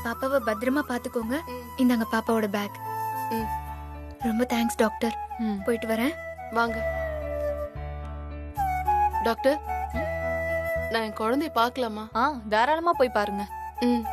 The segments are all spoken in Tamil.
பாப்பாவை பத்திரமா பாத்துக்கோங்க. இந்தாங்க பாப்பாவோட பேக். ரொம்ப தேங்க்ஸ் டாக்டர். போயிட்டு வரேன். வாங்க டாக்டர். நான் என் குழந்தைய பார்க்கலாமா? தாராளமா போய் பாருங்க. ம்.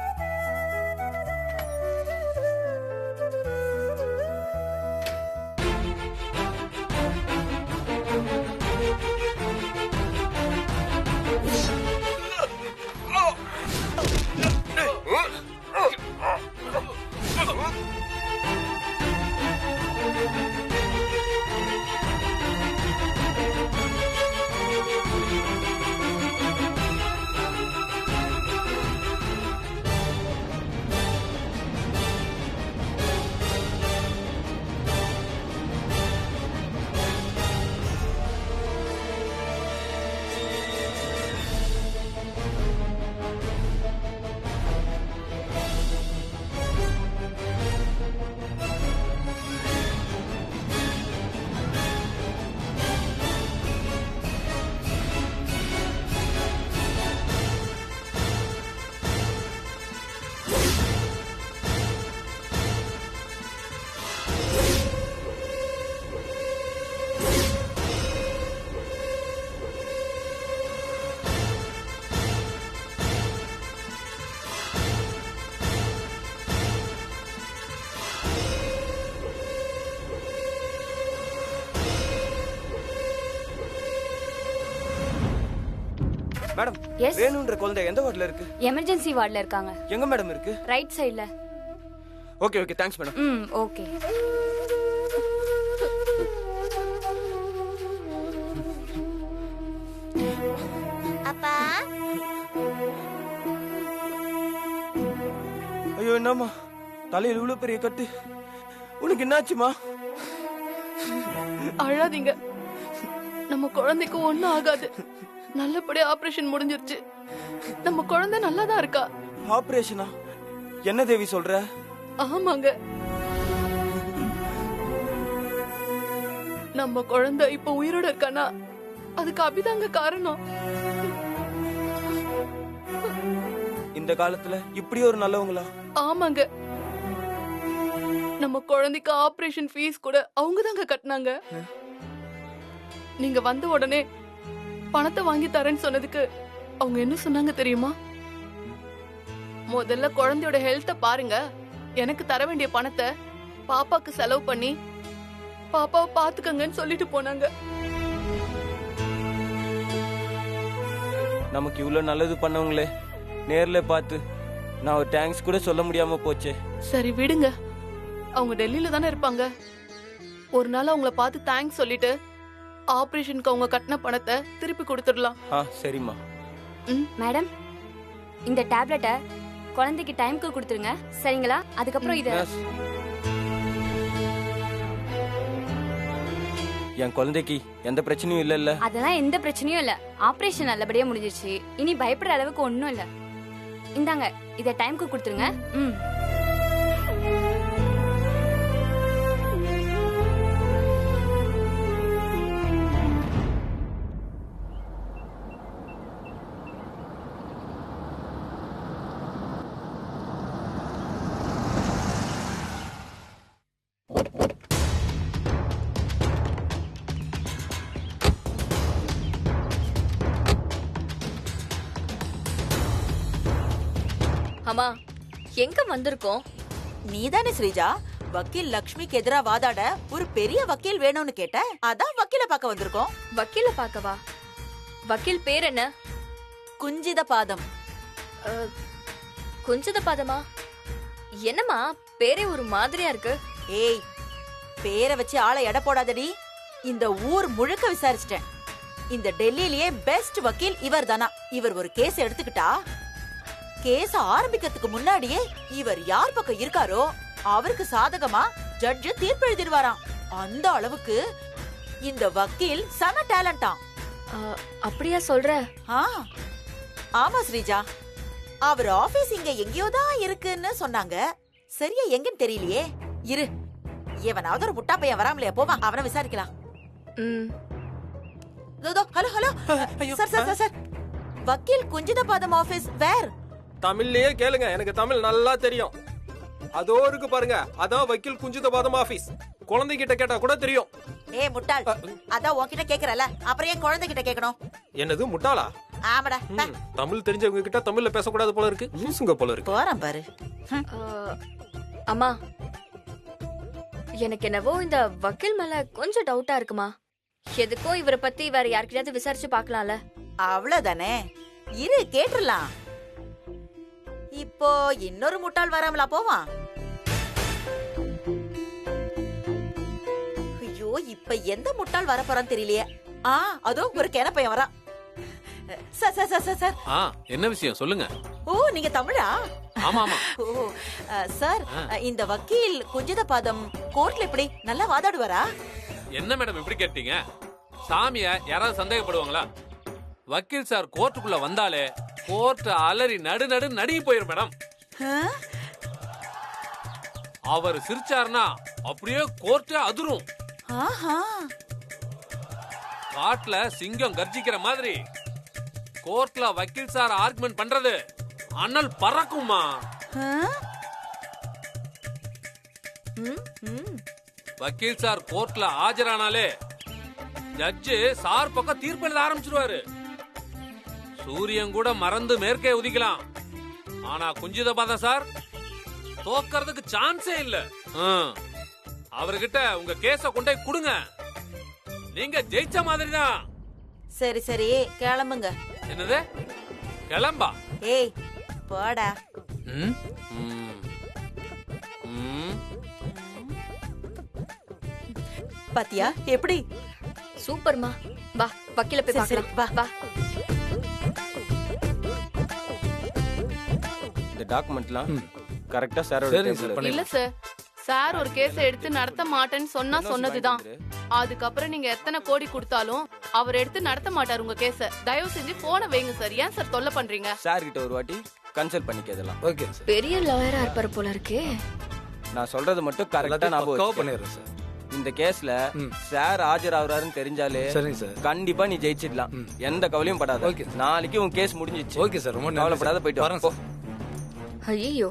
மேடம், எஸ் வேணுன்ற குழந்தை எந்த வார்டுல இருக்கு? எமர்ஜென்சி வார்டுல இருக்காங்க. எங்க மேடம் இருக்கு? ரைட் சைடுல. Okay okay, thanks madam. Okay. அப்பா, ஐயோ என்னம்மா தலையில இவ்வளவு பெரிய கட்டு, உனக்கு என்னாச்சுமா? அழாதீங்க, நம்ம குழந்தைக்கு ஒண்ணும் ஆகாது. நல்லபடியா ஆபரேஷன் முடிஞ்சிருச்சு. நம்ம குழந்தை நல்லாதான் இருக்கா. ஆபரேஷனா? என்ன தேவி சொல்ற? ஆமாங்க, நம்ம குழந்தை இப்ப உயிரோட இருக்கானா அதுக்கு அபிதாங்க காரணம். இந்த காலத்துல இப்படி ஒரு நல்லவங்களா? ஆமாங்க, நம்ம குழந்தைக்கு ஆபரேஷன் ஃபீஸ் கூட அவங்க தாங்க கட்டினாங்க. நீங்க வந்த உடனே பணத்தை வாங்கி தரேன்னு சொன்னதுக்கு அவங்க என்ன சொன்னாங்க தெரியுமா? முதல்ல குழந்தையோட ஹெல்த்த பாருங்க, எனக்கு தர வேண்டிய பணத்தை பாப்பாக்கு செலவு பண்ணி பாப்பாவை பாத்துக்கங்கன்னு சொல்லிட்டு போனாங்க. நமக்கு இவ்வளவு நல்லது பண்ணவங்களே நேர்ல பார்த்து நான் ஒரு தேங்க்ஸ் கூட சொல்ல முடியாம போச்சே. சரி விடுங்க, அவங்க டெல்லியில தானே இருப்பாங்க. ஒரு நாள் அவங்கள பார்த்து தேங்க்ஸ் சொல்லிட்டு ஆபரேஷனுக்கு அவங்க கட்டின பணத்தை திருப்பி கொடுத்துடலாம். சரிம்மா. மேடம், இந்த டேப்லெட்டை குழந்தைக்கு டைம்க்கு கொடுத்துருங்க, சரிங்களா? அதுக்கப்புறம் இத என் குழந்தைக்கு எந்த பிரச்சனையும் இல்ல? அதெல்லாம் எந்த பிரச்சனையும் இல்ல. ஆபரேஷன் நல்லபடியா முடிஞ்சிருச்சு. இனி பயப்படுற அளவுக்கு ஒண்ணும் இல்ல. இந்தாங்க, இத டைம்க்கு கொடுத்துருங்க. அம்மா, எங்க வந்திருக்கோம்? நீதானே ஸ்ரீஜா வக்கீல் லக்ஷ்மிக்கு எதிரா வாதாட ஒரு பெரிய வக்கீல் வேணும்னு கேட்ட, அதான் வக்கீல பார்க்க வந்திருக்கோம். வக்கீல பார்க்கவா? வக்கீல் பேர் என்ன? குஞ்சித பாதம். குஞ்சித பாதமா? என்னம்மா பேரே ஒரு மாதிரியா இருக்கு. ஏய், பேரை வச்சு ஆளை எடை போடாதடி. இந்த ஊர் முழுக்க விசாரிச்சிட்டேன். இந்த டெல்லியிலேயே பெஸ்ட் வக்கீல் இவர் தானா. இவர் ஒரு கேஸ் எடுத்துக்கிட்டா கேஸ் ஆரம்பிக்கிறதுக்கு முன்னாடியே இவர் யார் பக்கம் இருக்காரோ அவருக்கு சாதகமா ஜட்ஜ் தீர்ப்பு எழுதிடுவாராம். அந்த அளவுக்கு இந்த வக்கீல் செம டேலண்டா. அப்படியா சொல்ற? ஆமா ஸ்ரீஜா, அவர் ஆபீஸ் இங்க எங்கேயோ தான் இருக்குன்னு சொன்னாங்க. சரியா எங்கன்னு தெரியலையே. இரு, எவனாவது ஒரு முட்டா பையன் வராமலையா, போவா அவனை விசாரிக்கலாம். Hello hello sir sir sir, வக்கீல் குஞ்சித பாதம் ஆபீஸ் வேர்? தமிழ்லயே கேளுங்க, எனக்கு தமிழ் நல்லா தெரியும். அதோ இருக்கு பாருங்க, அதான் வக்கீல் குஞ்சிதபாதம் ஆபீஸ். குழந்தைகிட்ட கேட்டா கூட தெரியும். ஏய் முட்டாள், அதான் உன்கிட்ட கேக்குறல, அப்புறம் ஏன் குழந்தைகிட்ட கேட்கணும்? என்னது முட்டாளா? ஆமாடா. தமிழ் தெரிஞ்சவங்க கிட்ட தமிழ்ல பேசக்கூடாது போல இருக்கு. லூசுங்க போல இருக்கு. போறான் பாரு. அம்மா, எனக்கு என்னவோ இந்த வக்கீல் மேல கொஞ்சம் டவுட்டா இருக்குமா. எதுக்கோ இவரை பத்தி வேற யார்கிட்டயாவது விசாரிச்சு பார்க்கலாம்ல. அவ்வளவுதானே, இரு கேட்டுறலாம். இப்போ இன்னொரு முட்டாள் வராமலா போவான்? ஐயோ, இப்ப எந்த முட்டாள் வர போறான்னு தெரியலையே. அதோ ஒரு கேன பையன் வரான். Sir sir sir sir sir. என்ன விஷயம் சொல்லுங்க. ஓ, நீங்க தமிழா? ஆமா ஆமா. ஓ சார், இந்த வக்கீல் குஞ்சிதபாதம் கோர்ட்ல எப்படி நல்லா வாதாடுவாரா? என்ன மேடம் இப்படி கேட்டீங்க? சாமிய யாராவது சந்தேகப்படுவாங்களா? வக்கீல் சார் கோர்ட்டுக்குள்ள வந்தாலே கோர்ட் அலறி நடுங்கி போயிரும் மேடம். அவர் சிரிச்சாருன்னா அப்படியே கோர்ட்டே அதிரும். காட்டுல சிங்கம் கர்ஜிக்கிற மாதிரி கோர்ட்ல வக்கீல் சார் ஆர்குமெண்ட் பண்றது அனல் பறக்குமா. வக்கீல் சார் கோர்ட்ல ஆஜரானாலே ஜட்ஜு சார் பக்கம் தீர்ப்பு எழுத ஆரம்பிச்சிருவாரு. சூரியன் கூட மறந்து மேற்கே உதிக்கலாம். ஆனா குஞ்சிதபாதம் சார் தோக்கறதுக்கு சான்ஸே இல்ல. அவர்கிட்ட உங்க கேஸ கொண்டே கொடுங்க, நீங்க ஜெயிச்ச மாதிரி தான். சரி சரி, கிளம்புங்க. என்னது கிளம்பா? ஏய் போடா. பாத்தியா எப்படி? சூப்பர்மா. வா வக்கீல போய் பார்க்கலாம். வா வா. இந்த டாக்குமெண்ட்லாம் கரெக்ட்டா சாரோட டேபிள்ல இல்ல சார், சார் ஒரு கேஸ எடுத்து நடத்த மாட்டேன்னு சொன்னதுதான். அதுக்கப்புறம் நீங்க எத்தனை கோடி கொடுத்தாலும் அவர் எடுத்து நடத்த மாட்டாரு உங்க கேஸ. தயவு செஞ்சு போனை வைங்க சார். ஏன் சார் தொல்லை பண்றீங்க? சார் கிட்ட ஒரு வாட்டி கன்சல்ட் பண்ணிக்கலாம். Okay sir. பெரிய லாயரா இருப்பாரு போல இருக்கே. நான் சொல்றது மட்டும் கரெக்ட்டா ஞாபகம் பண்ணிடுறேன் சார். இந்த கேஸ்ல சார் ஆஜர் ஆகுறாருன்னு தெரிஞ்சாலே கண்டிப்பா நீ ஜெயிச்சிடலாம். எந்த கவலையும் படாத. நாளைக்கு உன் கேஸ் முடிஞ்சிச்சு. ஓகே சார், ரொம்ப கவலைப்படாத, போயிட்டு வரேன். ஐயோ,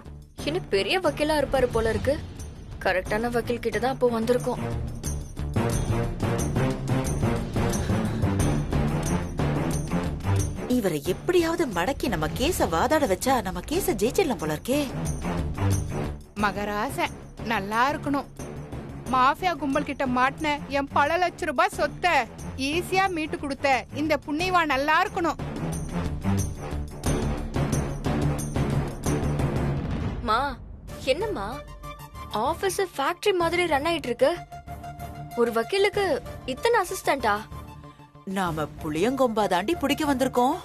இன்னும் பெரிய வக்கீலா இருப்பாரு போல இருக்கு. கரெக்டான வக்கீல் கிட்ட தான் அப்போ வந்திருக்கோம். இவரை எப்படியாவது மடக்கி நம்ம கேஸ வாதாட வச்சா நம்ம கேஸ ஜெயிச்சிடலாம் போல இருக்கே. மகராசன் நல்லா இருக்கணும். மாஃபியா கும்பல் கிட்ட மாட்டின என் பல லட்சம் ரூபாய் சொத்தை ஈஸியா மீட்டு கொடுத்த இந்த புண்ணியவா நல்லா இருக்கணும். மா, என்னம்மா ஆபீஸ் ஃபேக்டரி மாதிரி ரன் ஆயிட்டு இருக்கு. ஒரு வக்கீலுக்கு இத்தனை அசிஸ்டண்டா? நாம புளியங்கொம்பா தாண்டி பிடிக்க வந்திருக்கோம்.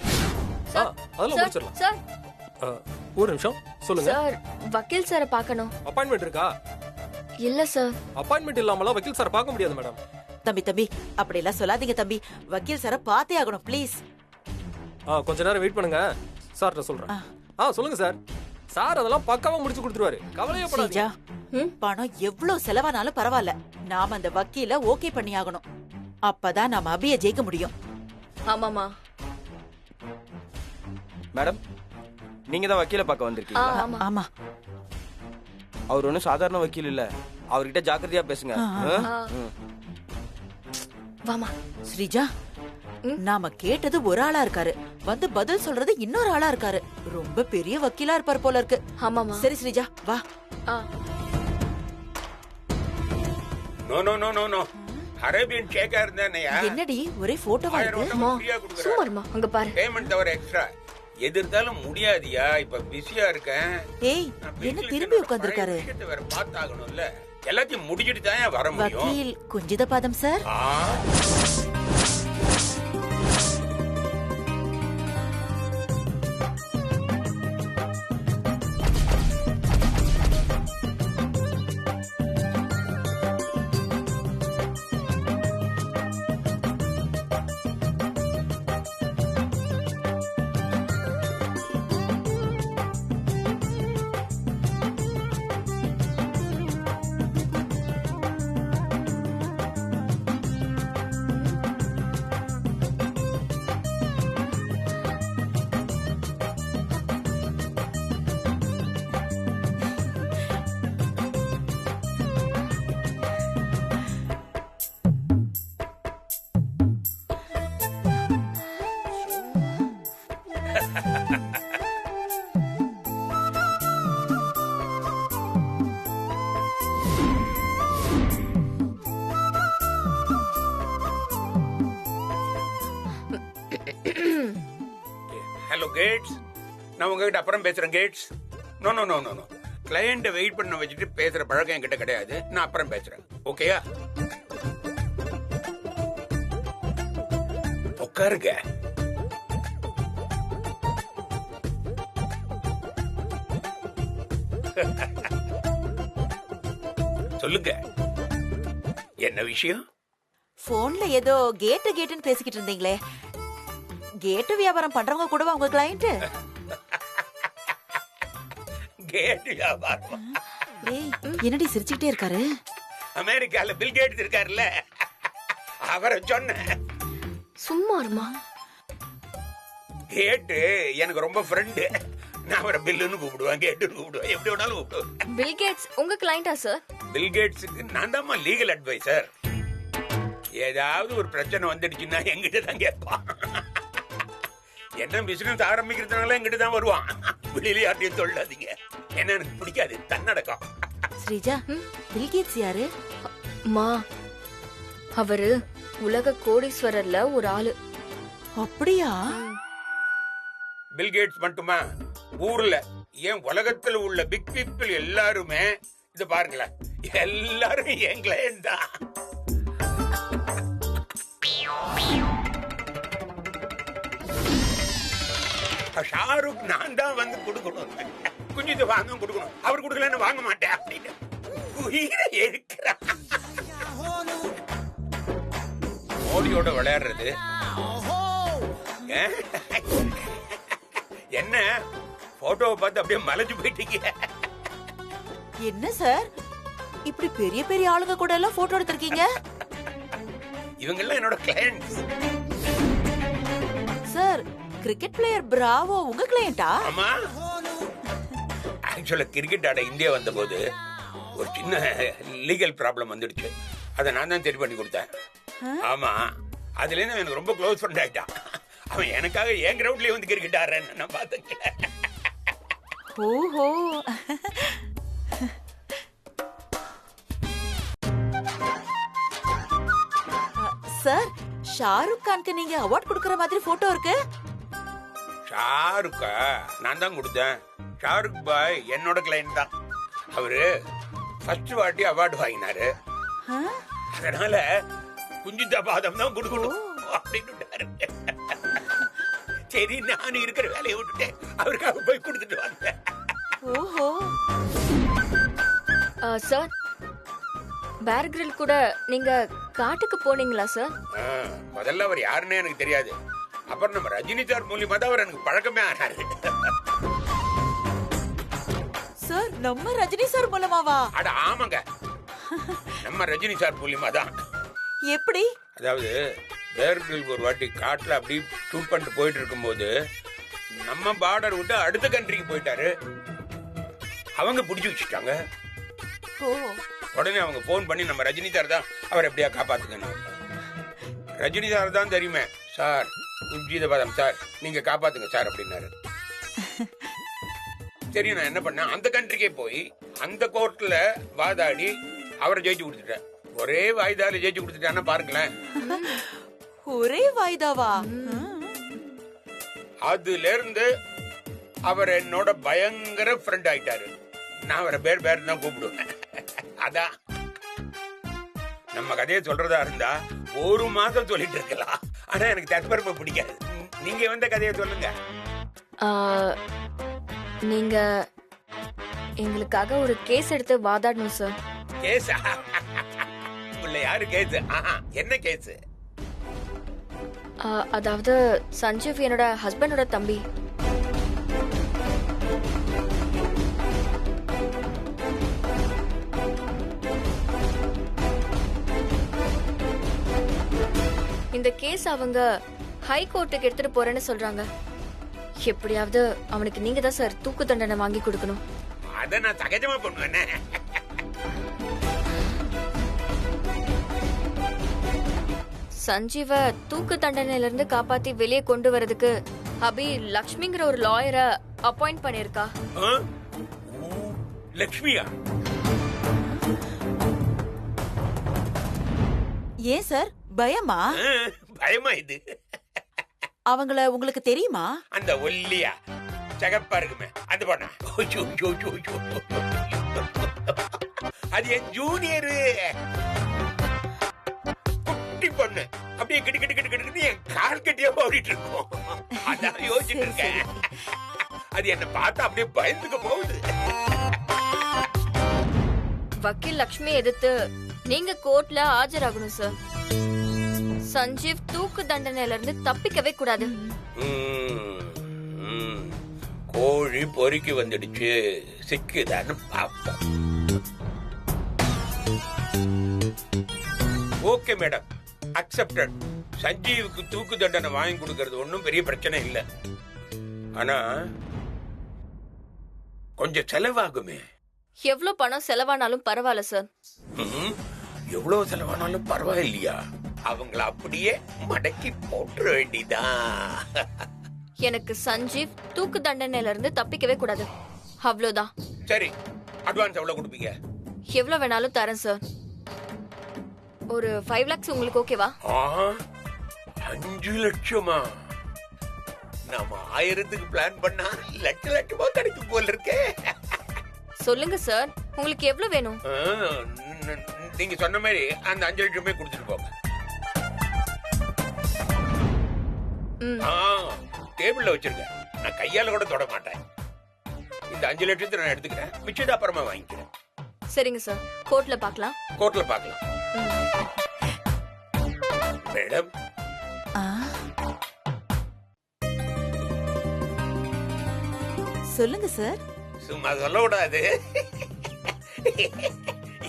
அதெல்லாம் முடிச்சிடலாம் சார். ஒரு நிமிஷம் சொல்லுங்க சார். வக்கீல் சாரை பார்க்கணும். அப்பாயின்மெண்ட் இருக்கா? இல்ல சார். அப்பாயின்மெண்ட் இல்லாமலாம் வக்கீல் சார் பார்க்க முடியாது மேடம். தம்பி அப்படி எல்லாம் சொல்லாதீங்க தம்பி. வக்கீல் சார பாத்தே ஆகணும் ப்ளீஸ். கொஞ்ச நேரம் வெயிட் பண்ணுங்க, சார்ட்ட சொல்றேன். சொல்லுங்க சார். சார் அதெல்லாம் பக்காவா முடிச்சு கொடுத்துருவாரு, கவலையே படாதீங்க. பணம் எவ்வளவு செலவானாலும் பரவாயில்ல, நாம அந்த வக்கீல ஓகே பண்ணி ஆகணும். அப்பதான் நாம அபிய ஜெயிக்க முடியும். ஆமாமா. மேடம், நீங்க தான் வக்கீல பார்க்க வந்திருக்கீங்களா? ஆமா. அவர் ஒன்னும் சாதாரண வக்கீல் இல்ல, அவர்கிட்ட ஜாக்கிரதையா பேசுங்க. வாமா. ஸ்ரீஜா, நாம கேட்டது ஒரு ஆளா இருக்காரு, வந்து பதில் சொல்றது இன்னொரு ஆளா இருக்காரு. ரொம்ப பெரிய வக்கீலா இருப்பார் போல இருக்கு. ஆமாமா. சரி ஸ்ரீஜா வா. No no no no no. Arabian கேக்கா இருந்தானேயா? என்னடி ஒரே போட்டோவா இருக்கு? சும்மாருமா, அங்க பாரு. பேமெண்ட் தவிர எக்ஸ்ட்ரா எதிர்த்தாலும் முடியாதியா, இப்ப பிஸியா இருக்கேன். ஏய், என்ன திரும்பி உட்கார்ந்திருக்காரு? வேற பார்த்தாகணும்ல, எல்லாத்தையும் முடிச்சிட்டு தான் வர முடியும். வக்கீல் குஞ்சிதபாதம் சார். நான் உங்ககிட்ட அப்புறம் பேசுறேன் Gates. No no no no no, கிளையண்ட்டை வெயிட் பண்ண வச்சுட்டு பேசுற பழக்கம் என்கிட்ட கிடையாது. நான் அப்புறம் பேசுறேன், ஓகேயா? உட்காருங்க. சொல்லுங்க, என்ன விஷயம்? போன்ல ஏதோ கேட்டுன்னு பேசிக்கிட்டு இருந்தீங்களே, கேட்டு வியாபாரம் பண்றவங்க கூடவா உங்க கிளையண்ட்? கேட்டு வியாபாரம்? என்னடி சிரிச்சுக்கிட்டே இருக்காரு? அமெரிக்கால பில் கேட்ஸ் இருக்காருல்ல, அவரை சொன்னேன். சும்மா இருமா. கேட்டு எனக்கு ரொம்ப ஃப்ரெண்டு. நான் அவரை பில்லுன்னு கூப்பிடுவேன், கேட்டுன்னு கூப்பிடுவேன், எப்படி வேணாலும் கூப்பிடுவேன். பில் கேட்ஸ் உங்க கிளையண்டா சார்? பில் கேட்ஸுக்கு நான் தான் லீகல் அட்வைசர். ஏதாவது ஒரு பிரச்சனை வந்துடுச்சுன்னா எங்கிட்ட தான் கேட்பான். என்ன பிசினஸ் ஆரம்பிக்கிறதுனால எங்கிட்ட தான் வருவான். வெளியில யார்ட்டையும் சொல்லாதீங்க, என்ன எனக்கு பிடிக்காது, தன்னடக்கம். ஸ்ரீஜா, பில் கேட்ஸ் யாரு? மா, அவரு உலக கோடீஸ்வரர்ல ஒரு ஆளு. அப்படியா? பில் கேட்ஸ் மட்டுமா, ஊர்ல ஏன் உலகத்துல உள்ள பிக் பீப்பிள் எல்லாருமே இது பாருங்களேன், எல்லாரும் என் கிளையண்ட் தான். ஷாருக் நான் தான் வந்து கொடுக்கணும், குஞ்சித வாங்க கொடுக்கணும். அவர் கொடுக்கலன்னு வாங்க மாட்டேன் அப்படின்னு உயிரை இருக்கிறான். மோடியோட விளையாடுறது என்ன? போட்டோவை பார்த்து அப்படியே மலைஞ்சு போயிட்டீங்க. என்ன சார், இப்படி பெரிய பெரிய ஆளுங்க கூட எல்லாம் போட்டோ எடுத்திருக்கீங்க? இவங்க எல்லாம் என்னோட clients. Sir, cricket player Bravo உங்க கிளையண்டா? ஆமா, ஆக்சுவலா கிரிக்கெட் ஆட இந்தியா வந்த போது ஒரு சின்ன லீகல் ப்ராப்ளம் வந்துடுச்சு. அதை நான் தான் சரி பண்ணி கொடுத்தேன். ஆமா, அதுல இருந்து எனக்கு ரொம்ப க்ளோஸ் ஃப்ரெண்ட் ஆயிட்டான். அவன் எனக்காக என் கிரவுண்ட்லயே வந்து கிரிக்கெட் ஆடுறேன்னு நான் பார்த்தேன். ஓஹோ. சார், ஷாருக் கானுக்கு நீங்க அவார்ட் கொடுக்கற மாதிரி போட்டோ இருக்கு. ஷாருக்கா? நான் தான் கொடுத்தேன். ஷாருக் பாய் என்னோட கிளையண்ட் தான். அவரு ஃபர்ஸ்ட் வாட்டி அவார்டு வாங்கினாரு. அதனால குஞ்சிதா பாதம் தான் கொடுக்கணும் அப்படின்னு. சரி, நான் இருக்கிற வேலையை விட்டுட்டேன், அவருக்காக போய் கொடுத்துட்டு வந்தேன். ஓஹோ. சார், பேர் கிரில் கூட நீங்க காட்டுக்கு போனீங்களா சார்? முதல்ல அவர் யாருன்னு எனக்கு தெரியாது. அப்புறம் நம்ம ரஜினி சார் மூலியமா தான் அவர் எனக்கு பழக்கமே ஆனாரு. சார், நம்ம ரஜினி சார் மூலமாவா? அட ஆமாங்க, நம்ம ரஜினி சார் மூலியமா தான். எப்படி? அதாவது பேர் கிரில் ஒரு வாட்டி காட்டுல அப்படி ஷூட் பண்ணிட்டு போயிட்டு இருக்கும்போது நம்ம பார்டர் விட்டு அடுத்த கண்ட்ரிக்கு போயிட்டாரு. அவங்க பிடிச்சி வச்சுட்டாங்க. உடனே அவங்க போன் பண்ணி நம்ம ரஜினி சார் தான் அவர் எப்படியா காப்பாத்துங்க. ரஜினி சார் தான் தெரியுமே, சார் குஞ்சிதபாதம் சார் நீங்க காப்பாத்துங்க சார் அப்படின்னாரு. சரி, நான் என்ன பண்ணேன், அந்த கண்ட்ரிக்கே போய் அந்த கோர்ட்ல வாதாடி அவரை ஜெயிச்சு கொடுத்துட்டேன். ஒரே வாய்தால ஜெயிச்சு கொடுத்துட்டான்னா பாருங்களேன். ஒரே வாய்தாவா? அதுல இருந்து அவர் என்னோட பயங்கர ஃப்ரெண்ட் ஆயிட்டாரு. நான் அவரை பேர் தான் கூப்பிடுவேன். அதான் நம்ம கதையை சொல்றதா இருந்தா ஒரு மாசம் சொல்லிட்டு இருக்கலாம். ஆனா எனக்கு தற்பரப்ப பிடிக்காது. நீங்க வந்த கதையை சொல்லுங்க. நீங்க எங்களுக்காக ஒரு கேஸ் எடுத்து வாதாடணும் சார். கேஸா? உள்ள யாரு கேஸ்? என்ன கேஸ்? அதாவது சஞ்சீவ் என்னோட ஹஸ்பண்டோட தம்பி. இந்த கேஸ் அவங்க ஹை கோர்ட்டுக்கு எடுத்துட்டு போறேன்னு சொல்றாங்க. எப்படியாவது அவனுக்கு நீங்க தான் சார் தூக்கு தண்டனை வாங்கி கொடுக்கணும். அத நான் சகஜமா பண்ணுவேனே. சஞ்சீவ தூக்கு தண்டனையில இருந்து காப்பாத்தி வெளியே கொண்டு வரதுக்கு அபி லக்ஷ்மிங்கிற ஒரு லாயரை அப்பாயிண்ட் பண்ணிருக்கா. லக்ஷ்மியா? ஏன் சார் பயமா? பயமா இது? அவங்கள உங்களுக்கு தெரியுமா? அந்த ஒல்லியா சிகப்பா இருக்குமே அந்த பொண்ணா? ஐயோ, ஐயோ, ஐயோ, ஐயோ. அது என் ஜூனியரு. குட்டி பொண்ணு அப்படியே கிட்டு கிட்டு கிட்டு கிட்டு என் கால் கட்டியா ஓடிட்டு இருக்கும். அதான் யோசிச்சுட்டு இருக்கேன். அது என்ன பார்த்தா அப்படியே பயந்துக்க போகுது. வக்கீல் லக்ஷ்மி எதிர்த்து நீங்க கோர்ட்ல ஆஜராகணும் சார். சஞ்சீவ் தூக்கு தண்டனையில இருந்து தப்பிக்கவே கூடாது. கோழி பொறுக்கி வந்துடுச்சு, சிக்குதான்னு பாப்போம். Okay madam, accepted. சஞ்சீவுக்கு தூக்கு தண்டனை வாங்கி கொடுக்கறது ஒன்றும் பெரிய பிரச்சனை இல்லை. ஆனா கொஞ்சம் செலவாகுமே. எவ்வளவு பணம் செலவானாலும் பரவாயில்ல சார். எவ்வளவு செலவானாலும் பரவாயில்லையா? அவங்கள அப்படியே மடக்கி போட்டுற வேண்டிதான். எனக்கு சஞ்சீவ் தூக்கு தண்டனையில இருந்து தப்பிக்கவே கூடாது, அவ்வளவுதான். சரி, அட்வான்ஸ் எவ்வளவு கொடுப்பீங்க? எவ்வளவு வேணாலும் தரேன் சார். ஒரு 5 lakhs உங்களுக்கு ஓகேவா? 5 லட்சமா? நாம 1000க்கு பிளான் பண்ணா லட்சமா கிடைக்கும் போல இருக்கே. சொல்லுங்க சார், உங்களுக்கு எவ்வளவு வேணும்? நீங்க சொன்ன மாதிரி அந்த 5 லட்சமே கொடுத்துட்டு போங்க. டேபிள்ல வச்சிருங்க, நான் கையால கூட தொட மாட்டேன். இந்த 5 லட்சத்தை நான் எடுத்துக்கிறேன், மிச்சத்தை அப்புறமா வாங்கிக்கிறேன். சரிங்க சார், கோர்ட்ல பார்க்கலாம். கோர்ட்ல பார்க்கலாம். மேடம், சொல்லுங்க சார். சும்மா சொல்லக்கூடாது,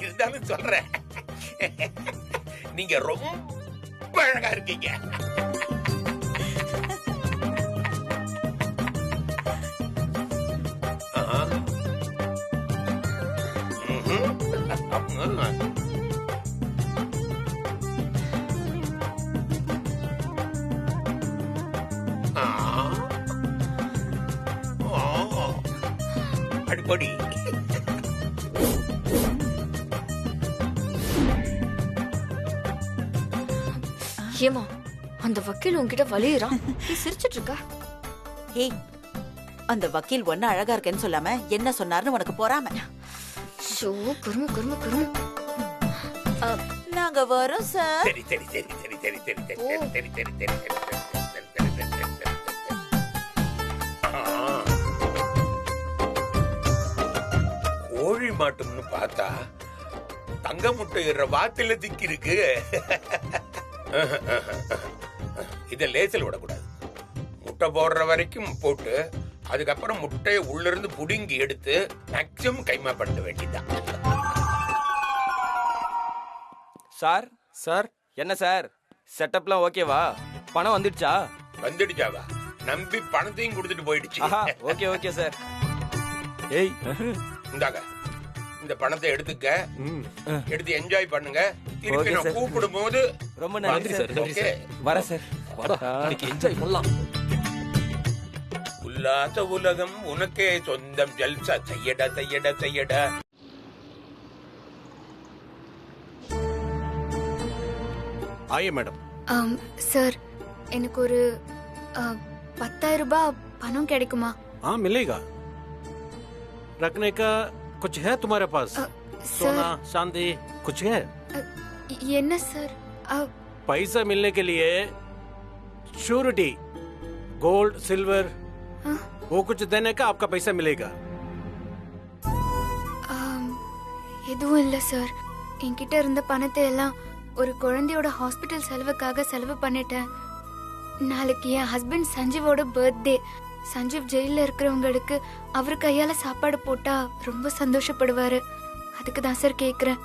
இருந்தாலும் சொல்றேன். நீங்க ரொம்ப அழகா இருக்கீங்க. அடிப்படி ஏமா அந்த வக்கீல் உன்கிட்ட வலியுறான், நீ சிரிச்சிட்டு இருக்கா? ஏய், அந்த வக்கீல் ஒன்னும் அழகா இருக்கேன்னு சொல்லாம என்ன சொன்னார்னு உனக்கு போறாம. குறுமு குறுமு குறுமு. நாங்க வரோம் சார். சரி சரி சரி சரி சரி சரி சரி சரி சரி சரி சரி. கோழி மாட்டும்னு பார்த்தா தங்க முட்டை இடுற வாத்தில திக்கி இருக்கு. இத லேசல் விடக்கூடாது. முட்டை போடுற வரைக்கும் போட்டு அதுக்கப்புறம் முட்டையை உள்ள இருந்து புடுங்கி எடுத்து மேக்சிமம் கைமா பண்ண வேண்டியதான். சார் சார் என்ன சார், செட்டப்லாம் ஓகேவா? பணம் வந்துடுச்சா? வந்துடுச்சாவா? நம்பி பணத்தையும் கொடுத்துட்டு போயிடுச்சு. Okay okay sir. ஏய், இந்தாங்க, இந்த பணத்தை எடுத்துக்க, எடுத்து என்ஜாய் பண்ணுங்க. திருப்பி நான் கூப்பிடும் போது ரொம்ப நன்றி சார். ஓகே, வரேன் சார். என்ஜாய் பண்ணலாம். உல்லாச உலகம் உனக்கே சொந்தம், ஜல்சா செய்யடா செய்யடா செய்யடா. ஆயே மேடம். சார், எனக்கு ஒரு 10,000 ரூபாய் பணம் கிடைக்குமா? हाँ मिलेगा। रखने का कुछ है तुम्हारे पास? सोना चांदी कुछ है? என்ன சார்? पैसा मिलने के लिए श्योरिटी गोल्ड सिल्वर वो कुछ देने का आपका पैसा मिलेगा। எதுவும் இல்ல சார். என்கிட்ட இருந்த பணத்தை எல்லாம் ஒரு குழந்தையோட ஹாஸ்பிட்டல் செலவுக்காக செலவு பண்ணிட்டேன். நாளைக்கு என் ஹஸ்பண்ட் சஞ்சீவோட பர்த்டே. சஞ்சீவ் ஜெயில இருக்கிறவங்களுக்கு அவர் கையால சாப்பாடு போட்டா ரொம்ப சந்தோஷப்படுவாரு. அதுக்கு தான் சார் கேக்குறேன்.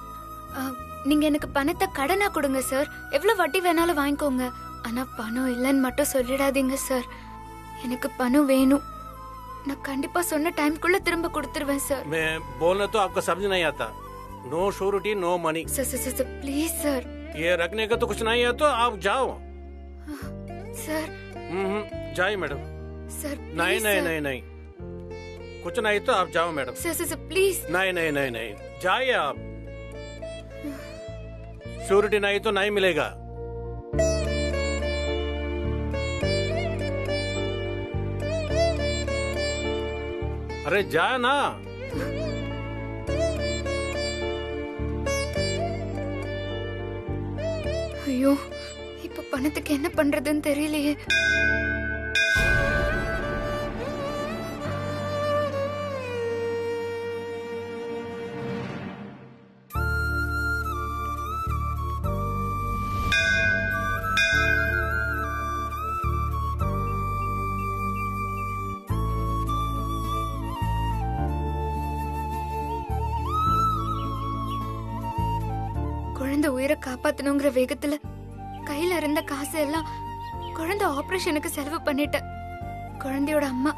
நீங்க எனக்கு பணத்தை கடனா கொடுங்க சார். எவ்வளவு வட்டி வேணாலும் வாங்கிக்கோங்க. ஆனா பணம் இல்லைன்னு மட்டும் சொல்லிடாதீங்க சார். எனக்கு பணம் வேணும். நான் கண்டிப்பா சொன்ன டைம்க்குள்ள திரும்ப கொடுத்துருவேன் சார். मैं बोलना तो आपका समझ नहीं आता। No surety no money. Sir please sir. ये रखने का तो कुछ नहीं है तो आप जाओ। सर जाइए मैडम। सर नहीं नहीं नहीं नहीं कुछ नहीं तो आप जाओ मैडम। Sir please. नहीं नहीं नहीं नहीं जाइए आप। श्योरिटी नहीं तो नहीं मिलेगा। अरे जा ना। ஐயோ இப்ப பணத்துக்கு என்ன பண்றதுன்னு தெரியலையே. குழந்தை உயிரை காப்பாத்தணுங்கிற வேகத்துல கையில இருந்த காசு எல்லாம் குழந்தை ஆபரேஷனுக்கு செலவு பண்ணிட்டேன். குழந்தையோட அம்மா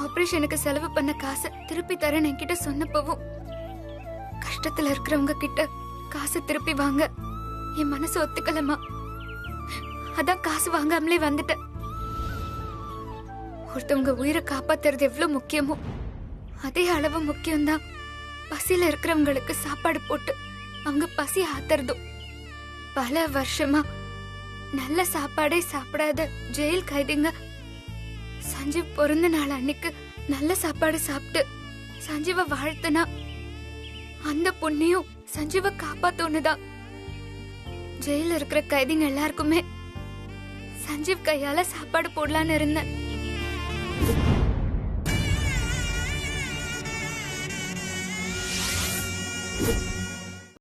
ஆபரேஷனுக்கு செலவு பண்ண காசை திருப்பி தரேன்னு என்கிட்ட சொன்னப்பவும் கஷ்டத்துல இருக்கிறவங்க கிட்ட காசை திருப்பி வாங்க என் மனசு ஒத்துக்கலமா. அதான் காசு வாங்காமலே வந்துட்டேன். ஒருத்தவங்க உயிரை காப்பாத்துறது எவ்வளவு முக்கியமோ அதே அளவு முக்கியம்தான் பசியில இருக்கிறவங்களுக்கு சாப்பாடு போட்டு அவங்க பசி ஆத்துறதும். பல வருஷமா நல்ல சாப்பாடே சாப்பிடாத ஜெயில் கைதிங்க சஞ்சீவ் பிறந்த நாள் அன்னைக்கு நல்ல சாப்பாடு சாப்பிட்டு சஞ்சீவ வாழ்த்துனா அந்த புண்ணியம் சஞ்சீவ காப்பாத்தோன்னுதான். ஜெயில இருக்கிற கைதிங்க எல்லாருக்குமே சஞ்சீவ் கையால சாப்பாடு போடலான்னு இருந்தேன்.